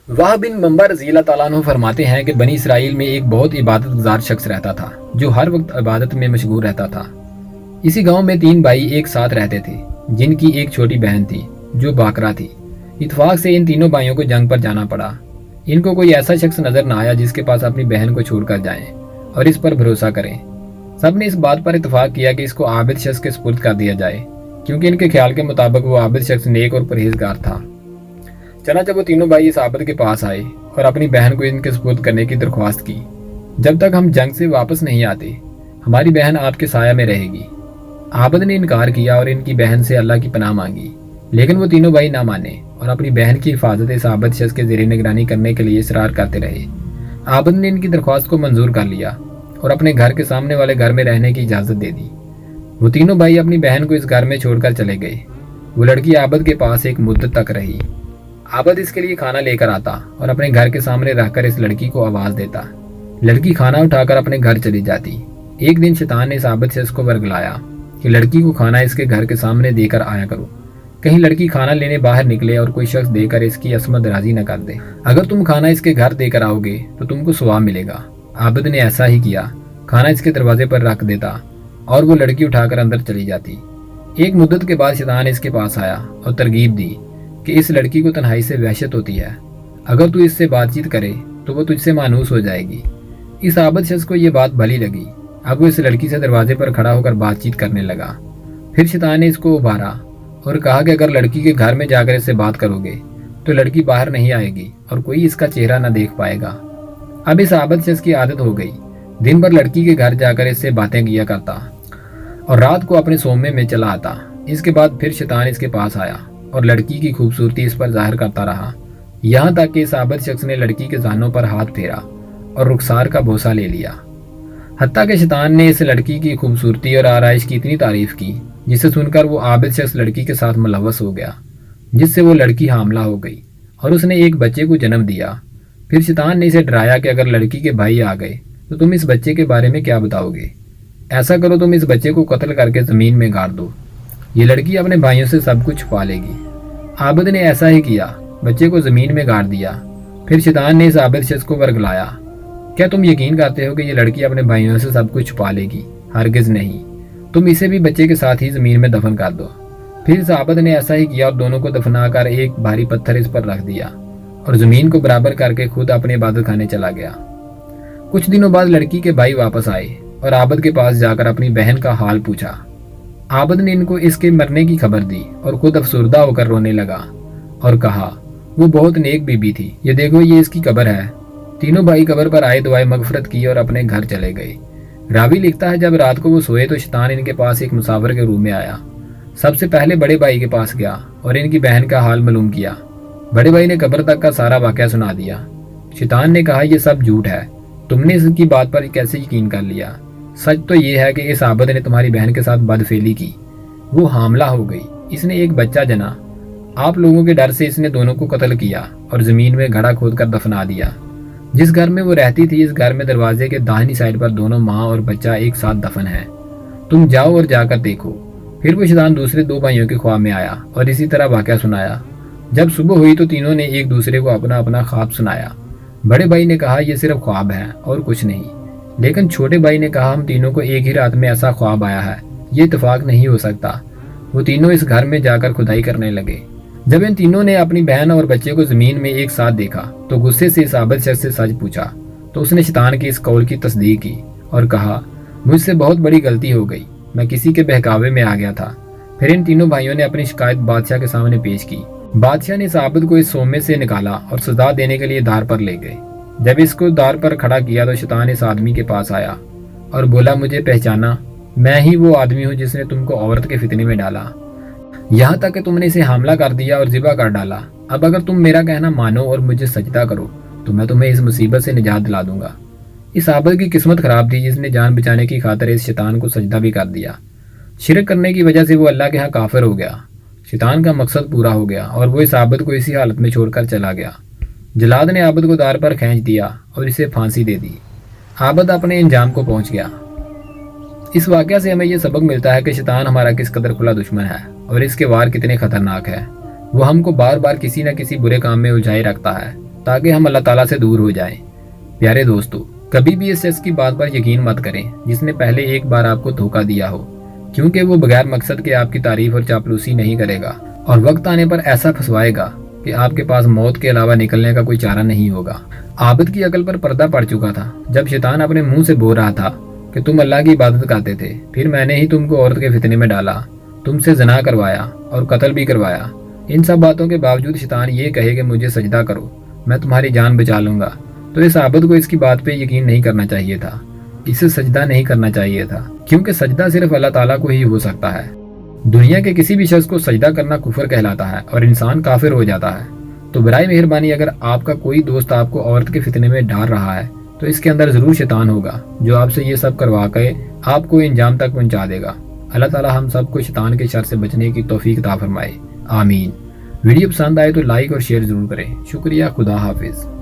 واہ بن منبع رضی اللہ تعالیٰ عنہ فرماتے ہیں کہ بنی اسرائیل میں ایک بہت عبادت گزار شخص رہتا تھا جو ہر وقت عبادت میں مشغول رہتا تھا۔ اسی گاؤں میں 3 بھائی ایک ساتھ رہتے تھے جن کی ایک چھوٹی بہن تھی جو باکرہ تھی۔ اتفاق سے ان تینوں بھائیوں کو جنگ پر جانا پڑا۔ ان کو کوئی ایسا شخص نظر نہ آیا جس کے پاس اپنی بہن کو چھوڑ کر جائیں اور اس پر بھروسہ کریں۔ سب نے اس بات پر اتفاق کیا کہ اس کو عابد شخص کے سپرد کر دیا جائے، کیونکہ ان کے خیال کے مطابق وہ عابد شخص نیک اور پرہیزگار تھا۔ چنانچہ وہ تینوں بھائی اس عابد کے پاس آئے اور اپنی بہن کو ان کے سپرد کرنے کی درخواست کی۔ جب تک ہم جنگ سے واپس نہیں آتے ہماری بہن آپ کے سایہ میں رہے گی۔ عابد نے انکار کیا اور ان کی بہن سے اللہ کی پناہ مانگی، لیکن وہ تینوں بھائی نہ مانے اور اپنی بہن کی حفاظت اس عابد شخص کے زیر نگرانی کرنے کے لیے اصرار کرتے رہے۔ عابد نے ان کی درخواست کو منظور کر لیا اور اپنے گھر کے سامنے والے گھر میں رہنے کی اجازت دے دی۔ وہ تینوں بھائی اپنی بہن کو اس گھر میں چھوڑ کر چلے گئے۔ وہ لڑکی عابد کے پاس ایک مدت تک رہی۔ عابد اس کے لیے کھانا لے کر آتا اور اپنے گھر کے سامنے رہ کر اس لڑکی کو آواز دیتا۔ لڑکی کھانا اٹھا کر اپنے گھر چلی جاتی۔ ایک دن شیطان نے اس عابد شخص کو ورگلایا کہ لڑکی کو کھانا اس کے گھر کے سامنے دے کر آیا کرو، کہیں لڑکی کھانا لینے باہر نکلے اور کوئی شخص دے کر اس کی عصمت درازی نہ کر دے۔ اگر تم کھانا اس کے گھر دے کر آؤ گے تو تم کو ثواب ملے گا۔ عابد نے ایسا ہی کیا، کھانا اس کے دروازے پر رکھ دیتا اور وہ لڑکی اٹھا کر اندر چلی جاتی۔ ایک مدت کے بعد شیطان اس کے پاس آیا اور ترغیب دی کہ اس لڑکی کو تنہائی سے وحشت ہوتی ہے، اگر تو اس سے بات چیت کرے تو وہ تجھ سے مانوس ہو جائے گی۔ اس عابد شخص کو یہ بات بھلی لگی۔ اب وہ اس لڑکی سے دروازے پر کھڑا ہو کر بات چیت کرنے لگا۔ پھر شیطان نے اس کو ابھارا اور کہا کہ اگر لڑکی کے گھر میں جا کر اس سے بات کرو گے تو لڑکی باہر نہیں آئے گی اور کوئی اس کا چہرہ نہ دیکھ پائے گا۔ اب اس عابد شخص کی عادت ہو گئی، دن بھر لڑکی کے گھر جا کر اس سے باتیں کیا کرتا اور رات کو اپنے سومے میں چلا آتا۔ اس کے بعد پھر شیطان اس کے پاس آیا اور لڑکی کی خوبصورتی اس پر ظاہر کرتا رہا، یہاں تک کہ اس عابد شخص نے لڑکی کے زانوں پر ہاتھ پھیرا اور رخسار کا بوسہ لے لیا۔ حتیٰ کہ شیطان نے اس لڑکی کی خوبصورتی اور آرائش کی اتنی تعریف کی جسے سن کر وہ عابد شخص لڑکی کے ساتھ ملوث ہو گیا، جس سے وہ لڑکی حاملہ ہو گئی اور اس نے ایک بچے کو جنم دیا۔ پھر شیطان نے اسے ڈرایا کہ اگر لڑکی کے بھائی آ گئے تو تم اس بچے کے بارے میں کیا بتاؤ گے؟ ایسا کرو، تم اس بچے کو قتل کر کے زمین میں گاڑ دو، یہ لڑکی اپنے بھائیوں سے سب کچھ چھپا لے گی۔ عابد نے ایسا ہی کیا، بچے کو زمین میں گاڑ دیا۔ پھر شیطان نے اس عابد شخص کو ورگلایا، کیا تم یقین کرتے ہو کہ یہ لڑکی اپنے بھائیوں سے سب کچھ چھپا لے گی؟ ہرگز نہیں، تم اسے بھی بچے کے ساتھ ہی زمین میں دفن کر دو۔ پھر اس عابد نے ایسا ہی کیا اور دونوں کو دفنا کر ایک بھاری پتھر اس پر رکھ دیا اور زمین کو برابر کر کے خود اپنے عبادت خانے چلا گیا۔ کچھ دنوں بعد لڑکی کے بھائی واپس آئے اور عابد کے پاس جا کر اپنی بہن کا حال پوچھا۔ عابد نے ان کو اس کے مرنے کی خبر دی اور خود افسردہ ہو کر رونے لگا اور کہا وہ بہت نیک بی بی تھی، یہ دیکھو یہ اس کی قبر ہے۔ تینوں بھائی قبر پر آئے، دعائے مغفرت کی اور اپنے گھر چلے گئے۔ راوی لکھتا ہے جب رات کو وہ سوئے تو شیطان ان کے پاس ایک مسافر کے روم میں آیا۔ سب سے پہلے بڑے بھائی کے پاس گیا اور ان کی بہن کا حال معلوم کیا۔ بڑے بھائی نے قبر تک کا سارا واقعہ سنا دیا۔ شیطان نے کہا یہ سب جھوٹ ہے، تم نے اس کی بات پر کیسے یقین کر لیا؟ سچ تو یہ ہے کہ اس عابد نے تمہاری بہن کے ساتھ بدفعلی کی، وہ حاملہ ہو گئی، اس نے ایک بچہ جنا۔ آپ لوگوں کے ڈر سے اس نے دونوں کو قتل کیا اور زمین میں گڑھا کھود کر دفنا دیا۔ جس گھر میں وہ رہتی تھی اس گھر میں دروازے کے داہنی سائڈ پر دونوں ماں اور بچہ ایک ساتھ دفن ہیں، تم جاؤ اور جا کر دیکھو۔ پھر وہ شیطان دوسرے 2 بھائیوں کے خواب میں آیا اور اسی طرح واقعہ سنایا۔ جب صبح ہوئی تو تینوں نے ایک دوسرے کو اپنا اپنا خواب سنایا۔ بڑے بھائی نے کہا یہ صرف خواب ہے اور کچھ نہیں، لیکن چھوٹے بھائی نے کہا ہم تینوں کو ایک ہی رات میں ایسا خواب آیا ہے، یہ اتفاق نہیں ہو سکتا۔ وہ تینوں اس گھر میں جا کر کھدائی کرنے لگے۔ جب ان تینوں نے اپنی بہن اور بچے کو زمین میں ایک ساتھ دیکھا تو غصے سے اس عابد شخص سے سچ پوچھا، تو اس نے شیطان کی اس قول کی تصدیق کی اور کہا مجھ سے بہت بڑی غلطی ہو گئی، میں کسی کے بہکاوے میں آ گیا تھا۔ پھر ان تینوں بھائیوں نے اپنی شکایت بادشاہ کے سامنے پیش کی۔ بادشاہ نے اس عابد کو اس سومے سے نکالا اور سزا دینے کے لیے دار پر لے گئے۔ جب اس کو دار پر کھڑا کیا تو شیطان اس آدمی کے پاس آیا اور بولا مجھے پہچانا، میں ہی وہ آدمی ہوں جس نے تم کو عورت کے فتنے میں ڈالا، یہاں تک کہ تم نے اسے حاملہ کر دیا اور ذبح کر ڈالا۔ اب اگر تم میرا کہنا مانو اور مجھے سجدہ کرو تو میں تمہیں اس مصیبت سے نجات دلا دوں گا۔ اس عابد کی قسمت خراب تھی جس نے جان بچانے کی خاطر اس شیطان کو سجدہ بھی کر دیا۔ شرک کرنے کی وجہ سے وہ اللہ کے ہاں کافر ہو گیا۔ شیطان کا مقصد پورا ہو گیا اور وہ اس عابد کو اسی حالت میں چھوڑ کر چلا گیا۔ جلاد نے عابد کو دار پر کھینچ دیا اور اسے پھانسی دے دی۔ عابد اپنے انجام کو پہنچ گیا۔ اس واقعہ سے ہمیں یہ سبق ملتا ہے کہ شیطان ہمارا کس قدر کھلا دشمن ہے اور اس کے وار کتنے خطرناک ہے۔ وہ ہم کو بار بار کسی نہ کسی برے کام میں الجھائے رکھتا ہے تاکہ ہم اللہ تعالیٰ سے دور ہو جائیں۔ پیارے دوستو، کبھی بھی اس شخص کی بات پر یقین مت کریں جس نے پہلے ایک بار آپ کو دھوکہ دیا ہو، کیونکہ وہ بغیر مقصد کے آپ کی تعریف اور چاپلوسی نہیں کرے گا اور وقت آنے پر ایسا پھنسوائے گا کہ آپ کے پاس موت کے علاوہ نکلنے کا کوئی چارہ نہیں ہوگا۔ عابد کی عقل پر پردہ پڑ چکا تھا جب شیطان اپنے منہ سے بول رہا تھا کہ تم اللہ کی عبادت کرتے تھے، پھر میں نے ہی تم کو عورت کے فتنے میں ڈالا، تم سے زنا کروایا اور قتل بھی کروایا۔ ان سب باتوں کے باوجود شیطان یہ کہے کہ مجھے سجدہ کرو، میں تمہاری جان بچا لوں گا، تو اس عابد کو اس کی بات پہ یقین نہیں کرنا چاہیے تھا، اسے سجدہ نہیں کرنا چاہیے تھا، کیونکہ سجدہ صرف اللہ تعالیٰ کو ہی ہو سکتا ہے۔ دنیا کے کسی بھی شخص کو سجدہ کرنا کفر کہلاتا ہے اور انسان کافر ہو جاتا ہے۔ تو برائے مہربانی اگر آپ کا کوئی دوست آپ کو عورت کے فتنے میں ڈال رہا ہے تو اس کے اندر ضرور شیطان ہوگا جو آپ سے یہ سب کروا کے آپ کو انجام تک پہنچا دے گا۔ اللہ تعالیٰ ہم سب کو شیطان کے شر سے بچنے کی توفیق عطا فرمائے، آمین۔ ویڈیو پسند آئے تو لائک اور شیئر ضرور کریں۔ شکریہ، خدا حافظ۔